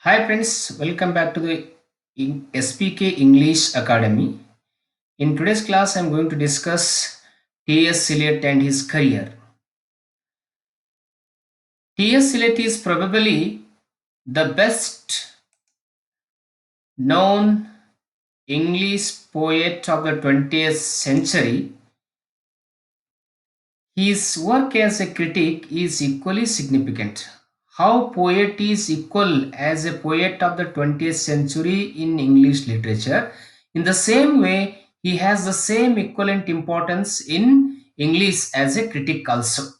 Hi friends, welcome back to the SPK English Academy. In today's class, I'm going to discuss T.S. Eliot and his career. T.S. Eliot is probably the best known English poet of the 20th century. His work as a critic is equally significant. How poet is equal as a poet of the 20th century in English literature. In the same way, he has the same equivalent importance in English as a critic also.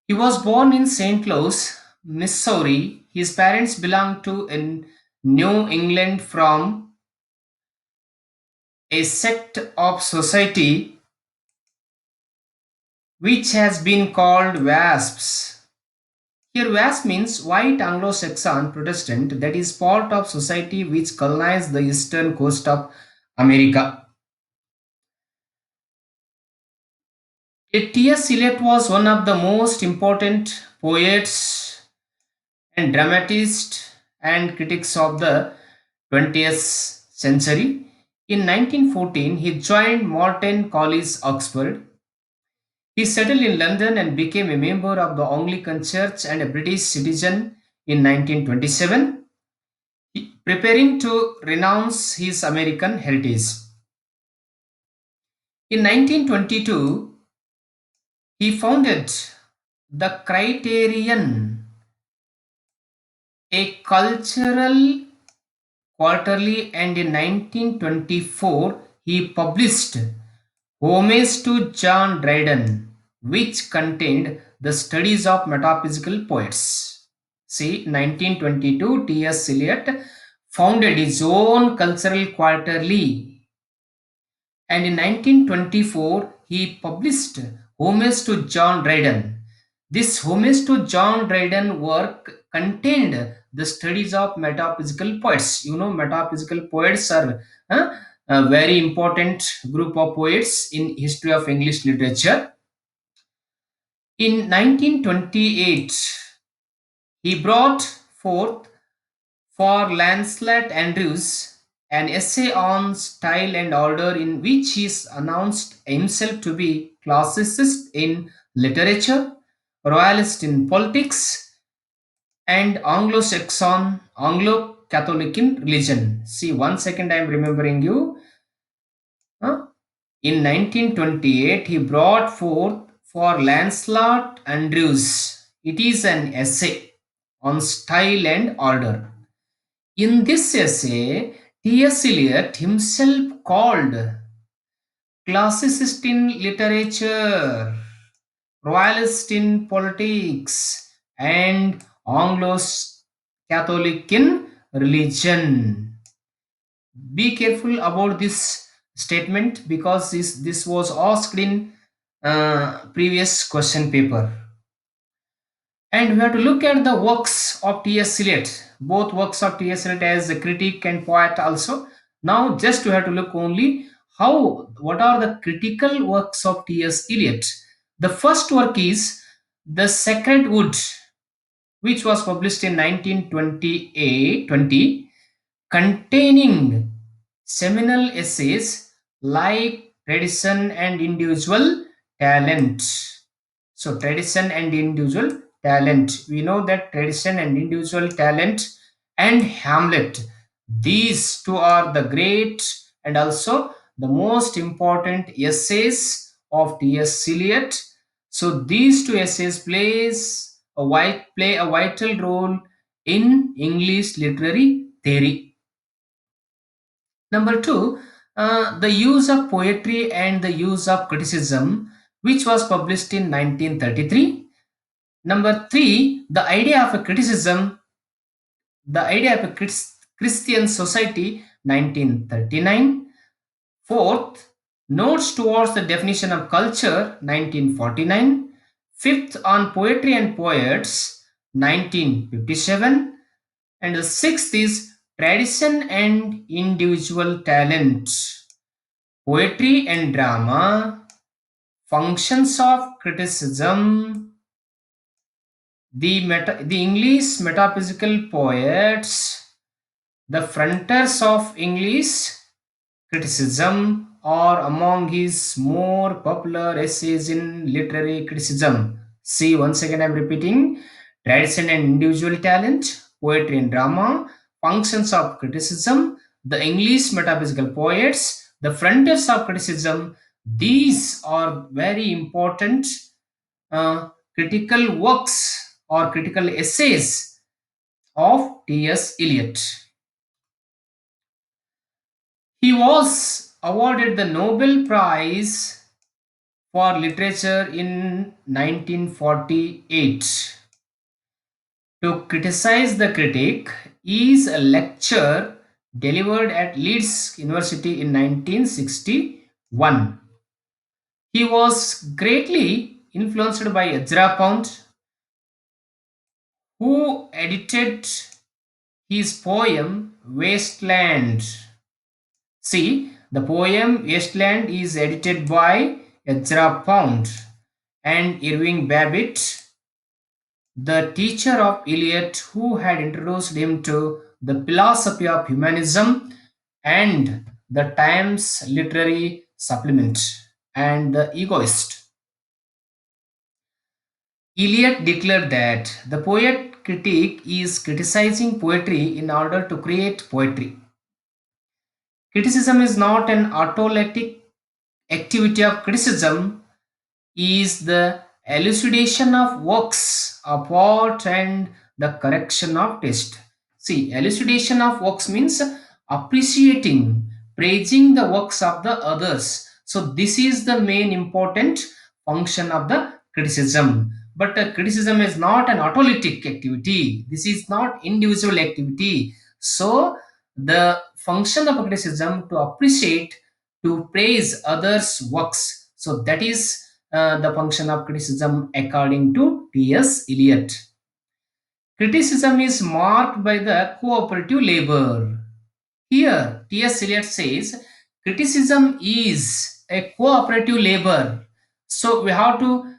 He was born in St. Louis, Missouri. His parents belonged to in New England from a sect of society which has been called WASPs. Here, WASP means White Anglo-Saxon Protestant, that is part of society which colonized the eastern coast of America. T.S. Eliot was one of the most important poets and dramatists and critics of the 20th century. In 1914, he joined Morton College, Oxford. He settled in London and became a member of the Anglican Church and a British citizen in 1927. Preparing to renounce his American heritage. In 1922, he founded the Criterion, a cultural quarterly, and in 1924 he published Homage to John Dryden, which contained the studies of metaphysical poets. See, 1922, T.S. Eliot founded his own cultural quarterly, and in 1924 he published Homage to John Dryden. This Homage to John Dryden work contained the studies of metaphysical poets. You know, metaphysical poets are a very important group of poets in history of English literature. In 1928, he brought forth for Lancelot Andrews, an essay on style and order in which he announced himself to be classicist in literature, royalist in politics, and Anglo-Saxon, Anglo-Catholic in religion. See, 1 second, I am remembering you. Huh? In 1928, he brought forth for Lancelot Andrews. It is an essay on style and order. In this essay, T.S. Eliot himself called classicist in literature, royalist in politics, and Anglo Catholic in religion. Be careful about this statement because this was asked in previous question paper. And we have to look at the works of T.S. Eliot, both works of T.S. Eliot as a critic and poet also. Now, just we have to look only what are the critical works of T.S. Eliot. The first work is The Sacred Wood, which was published in 1920, containing seminal essays like Tradition and Individual Talent. So, tradition and individual talent. We know that tradition and individual talent and Hamlet, these two are the great and also the most important essays of T.S. Eliot. So, these two essays play a vital role in English literary theory. Number two, the use of poetry and the use of criticism, which was published in 1933. Number three, the idea of a Christian society, 1939. Fourth, notes towards the definition of culture, 1949. Fifth, on poetry and poets, 1957. And the sixth is tradition and individual talent, poetry and drama, functions of criticism, The English metaphysical poets, the frontiers of English criticism, are among his more popular essays in literary criticism. See, once again, I'm repeating: tradition and individual talent, poetry and drama, functions of criticism, the English metaphysical poets, the frontiers of criticism. These are very important critical works or critical essays of T.S. Eliot. He was awarded the Nobel Prize for Literature in 1948. To criticize the critic is a lecture delivered at Leeds University in 1961. He was greatly influenced by Ezra Pound, who edited his poem Wasteland. See, the poem Wasteland is edited by Ezra Pound and Irving Babbitt, the teacher of Eliot, who had introduced him to the philosophy of humanism and the Times Literary Supplement and the Egoist. Eliot declared that the poet critic is criticizing poetry in order to create poetry. Criticism is not an autolytic activity of criticism is the elucidation of works of art and the correction of taste. See, elucidation of works means appreciating, praising the works of the others. So, this is the main important function of the criticism. But criticism is not an autolytic activity. This is not individual activity. So, the function of criticism to appreciate, to praise others' works. So, that is the function of criticism according to T.S. Eliot. Criticism is marked by the cooperative labor. Here, T.S. Eliot says criticism is a cooperative labor. So we have to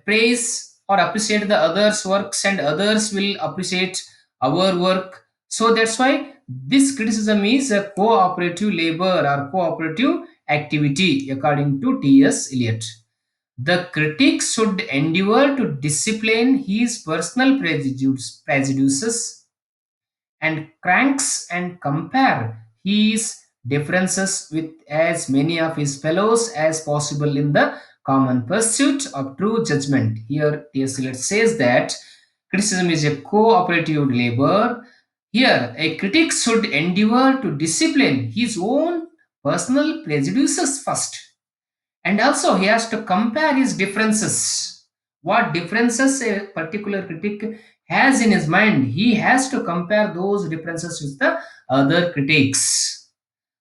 praise or appreciate the others' works, and others will appreciate our work. So that's why this criticism is a cooperative labor or cooperative activity, according to T.S. Eliot. The critic should endeavor to discipline his personal prejudices and cranks and compare his differences with as many of his fellows as possible in the common pursuit of true judgment. Here, T.S. Eliot says that criticism is a cooperative labor. Here, a critic should endeavor to discipline his own personal prejudices first, and also he has to compare his differences, what differences a particular critic has in his mind. He has to compare those differences with the other critics.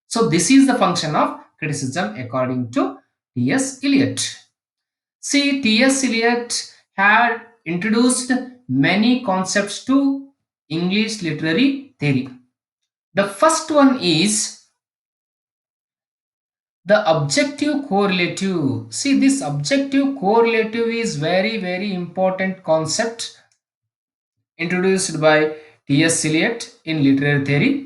So this is the function of criticism according to T.S. Eliot. See, T.S. Eliot had introduced many concepts to English literary theory. The first one is the objective correlative. See, this objective correlative is very important concept introduced by T.S. Eliot in literary theory.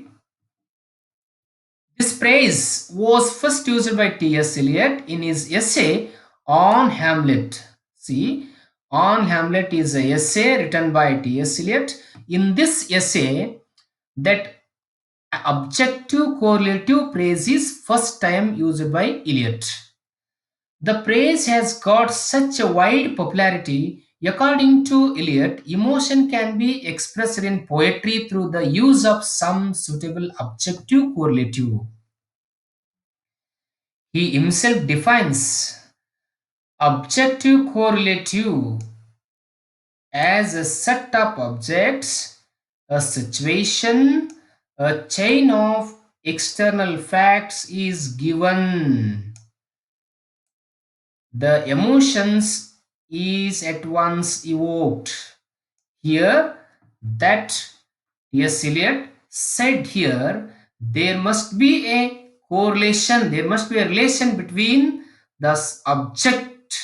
This phrase was first used by T.S. Eliot in his essay on Hamlet. See, on Hamlet is a essay written by T.S. Eliot. In this essay, that objective correlative phrase is first time used by Eliot. The praise has got such a wide popularity. According to Eliot, emotion can be expressed in poetry through the use of some suitable objective correlative. He himself defines objective correlative as a set of objects, a situation, a chain of external facts is given. The emotions is at once evoked. Here, that T.S. Eliot said here, there must be a correlation, there must be a relation between the object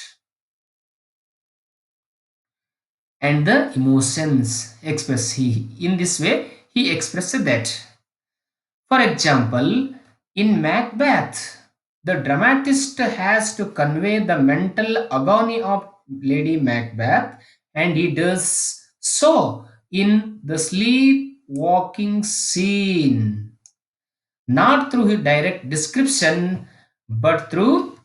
and the emotions express. He in this way he expressed that. For example, in Macbeth, the dramatist has to convey the mental agony of Lady Macbeth, and he does so in the sleepwalking scene, not through his direct description, but through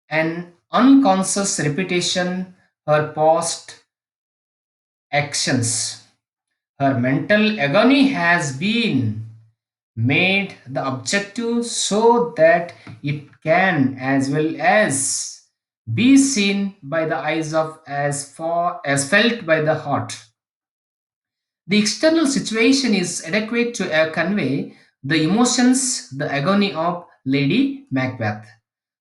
an unconscious repetition her past actions. Her mental agony has been made the objective so that it can as well as be seen by the eyes of as far as felt by the heart. The external situation is adequate to convey the emotions, the agony of Lady Macbeth.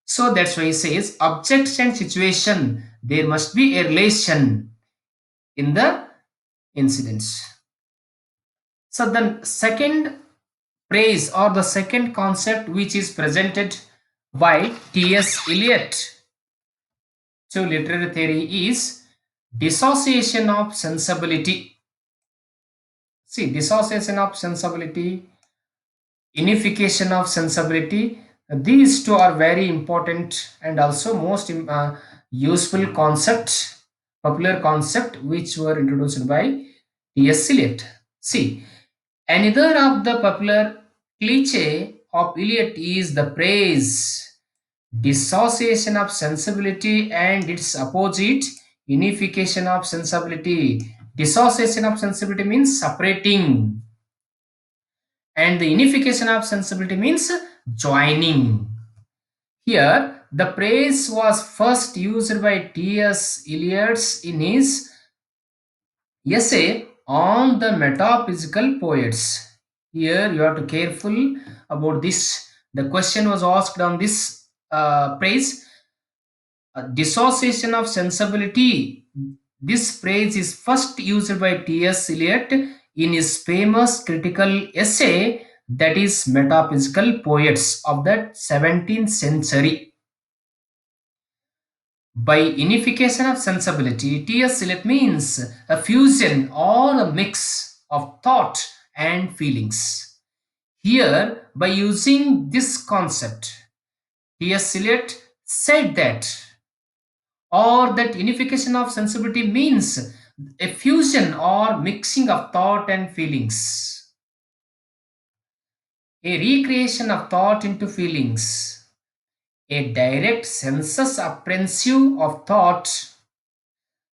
So that's why he says object and situation, there must be a relation in the incidents. So the second praise or the second concept which is presented by T.S. Eliot to literary theory is dissociation of sensibility. See, dissociation of sensibility, unification of sensibility, these two are very important and also most useful concept, popular concept which were introduced by T.S. Eliot. See, another of the popular cliche of Eliot is the praise, dissociation of sensibility, and its opposite, unification of sensibility. Dissociation of sensibility means separating, and the unification of sensibility means joining. Here, the praise was first used by T.S. Eliot in his essay on the metaphysical poets. Here, you have to careful about this. The question was asked on this praise, dissociation of sensibility. This phrase is first used by T.S. Eliot in his famous critical essay that is Metaphysical Poets of the 17th century. By unification of sensibility, T.S. Eliot means a fusion or a mix of thought and feelings. Here, by using this concept, T.S. Eliot said that unification of sensibility means a fusion or mixing of thought and feelings, a recreation of thought into feelings, a direct sensus apprehensive of thought.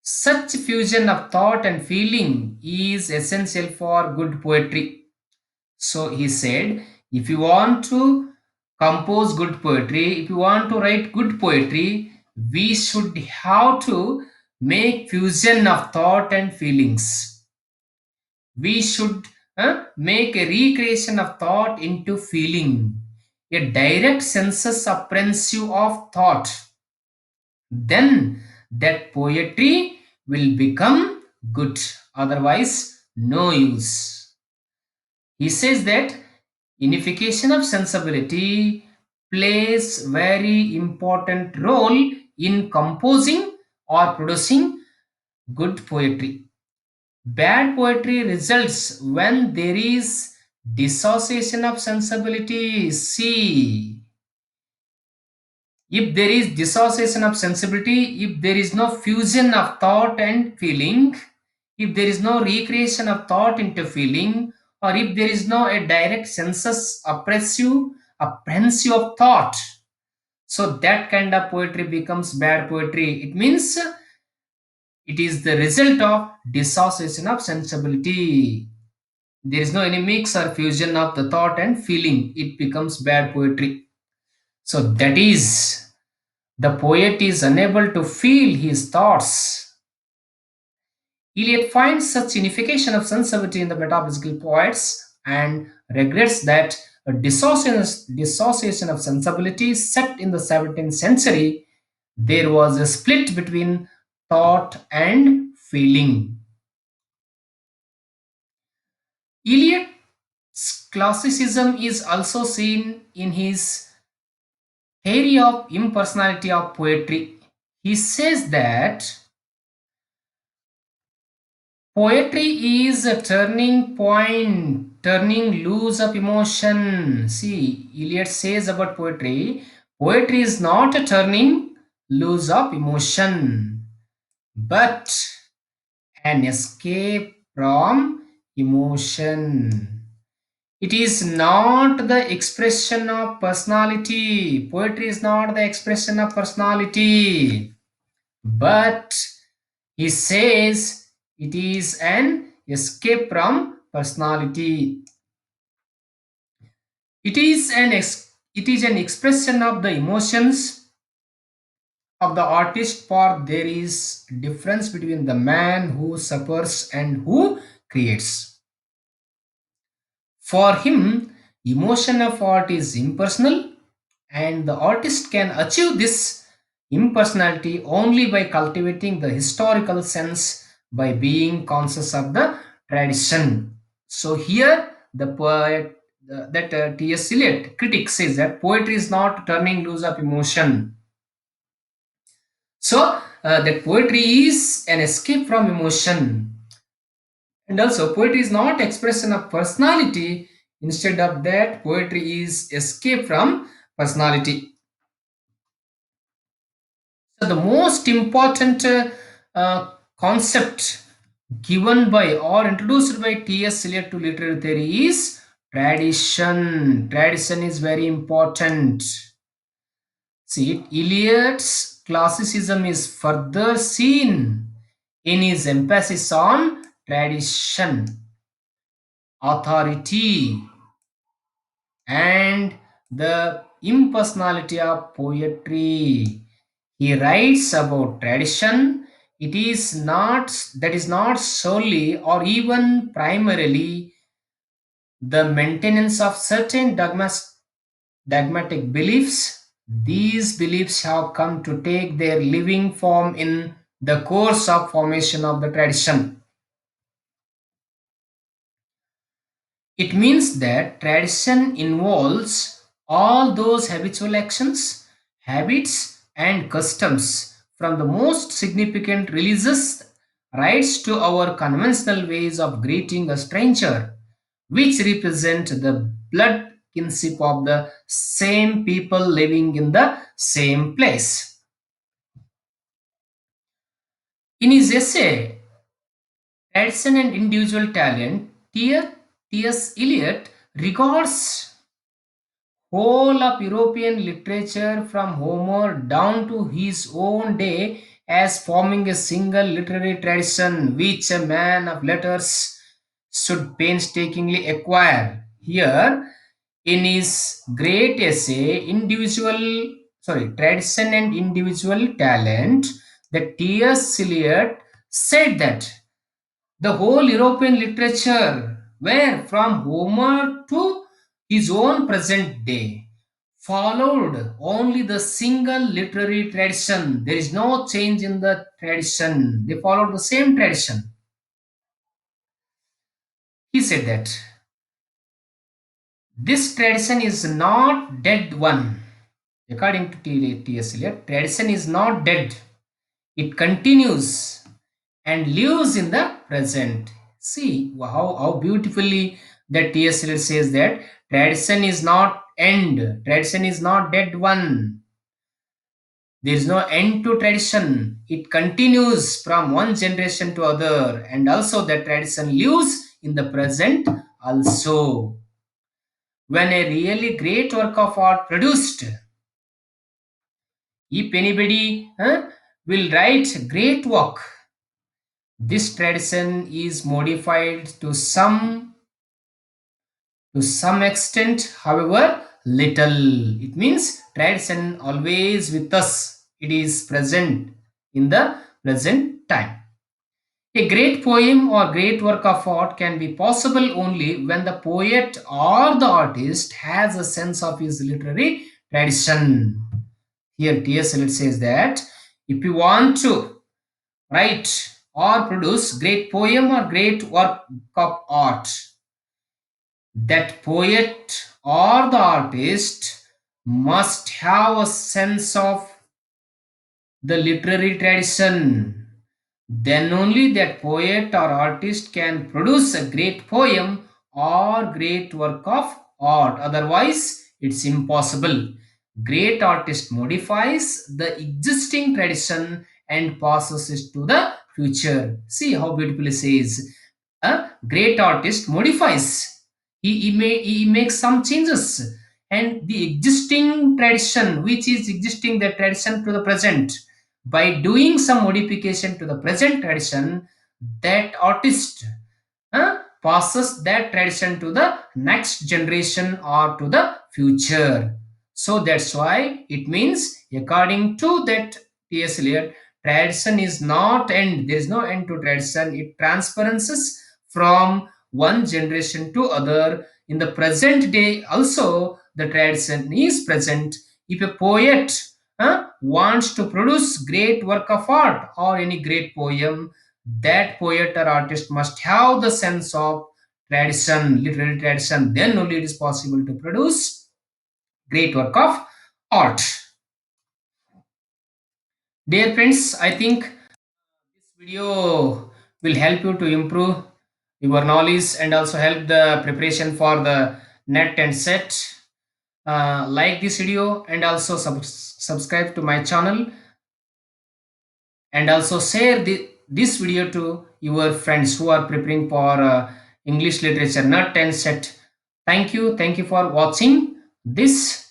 Such fusion of thought and feeling is essential for good poetry. So he said, if you want to compose good poetry, if you want to write good poetry, we should have to make fusion of thought and feelings. We should make a recreation of thought into feeling, a direct sensus apprehensive of thought. Then that poetry will become good, otherwise, no use. He says that unification of sensibility plays very important role in composing or producing good poetry. Bad poetry results when there is dissociation of sensibility. See, if there is dissociation of sensibility, if there is no fusion of thought and feeling, if there is no recreation of thought into feeling, or if there is no a direct sensus apprehensive of thought, so that kind of poetry becomes bad poetry. It means it is the result of dissociation of sensibility. There is no any mix or fusion of the thought and feeling. It becomes bad poetry. So that is, the poet is unable to feel his thoughts. Eliot finds such unification of sensibility in the metaphysical poets and regrets that a dissociation of sensibility set in the 17th century, there was a split between thought and feeling. Eliot's classicism is also seen in his theory of impersonality of poetry. He says that Poetry is a turning point, turning loose of emotion. See, Eliot says about poetry, poetry is not a turning loose of emotion, but an escape from emotion. It is not the expression of personality. Poetry is not the expression of personality, but he says it is an escape from personality. It is an expression of the emotions of the artist, for there is difference between the man who suffers and who creates. For him, emotion of art is impersonal, and the artist can achieve this impersonality only by cultivating the historical sense, by being conscious of the tradition. So here, the poet that T.S. Eliot critic says that poetry is not turning loose of emotion. So that poetry is an escape from emotion, and also poetry is not expression of personality. Instead of that, poetry is escape from personality. So the most important concept given by or introduced by T.S. Eliot to literary theory is tradition. Tradition is very important. See, Eliot's classicism is further seen in his emphasis on tradition, authority, and the impersonality of poetry. He writes about tradition. It is not that is not solely or even primarily the maintenance of certain dogmatic beliefs. These beliefs have come to take their living form in the course of formation of the tradition. It means that tradition involves all those habitual actions, habits, and customs, from the most significant religious rites to our conventional ways of greeting a stranger, which represent the blood kinship of the same people living in the same place. In his essay, Tradition and Individual Talent, T.S. Eliot regards whole of European literature from Homer down to his own day as forming a single literary tradition which a man of letters should painstakingly acquire. Here, in his great essay, Tradition and Individual Talent, the T.S. Eliot said that the whole European literature, where from Homer to his own present day, followed only the single literary tradition. There is no change in the tradition. They followed the same tradition. He said that this tradition is not dead one. According to T.S. Eliot, tradition is not dead. It continues and lives in the present. See how beautifully that T.S. Eliot says that tradition is not end, tradition is not dead one. There is no end to tradition. It continues from one generation to other, and also that tradition lives in the present also. When a really great work of art produced, if anybody will write great work, this tradition is modified to some extent, however little. It means tradition always with us. It is present in the present time. A great poem or great work of art can be possible only when the poet or the artist has a sense of his literary tradition. Here T.S. Eliot says that if you want to write or produce great poem or great work of art, that poet or the artist must have a sense of the literary tradition. then only that poet or artist can produce a great poem or great work of art. Otherwise, it's impossible. Great artist modifies the existing tradition and passes it to the future. See how beautifully says. A great artist modifies. He makes some changes and the existing tradition, which is existing the tradition to the present, by doing some modification to the present tradition, that artist passes that tradition to the next generation or to the future. So that's why it means, according to that T.S. Eliot, tradition is not end. There is no end to tradition. It transferences from one generation to other. In the present day, also the tradition is present. If a poet wants to produce great work of art or any great poem, that poet or artist must have the sense of tradition, literary tradition. Then only it is possible to produce great work of art. Dear friends, I think this video will help you to improve your knowledge and also help the preparation for the net and set. Like this video and also subscribe to my channel, and also share this video to your friends who are preparing for English literature nut and set. Thank you for watching this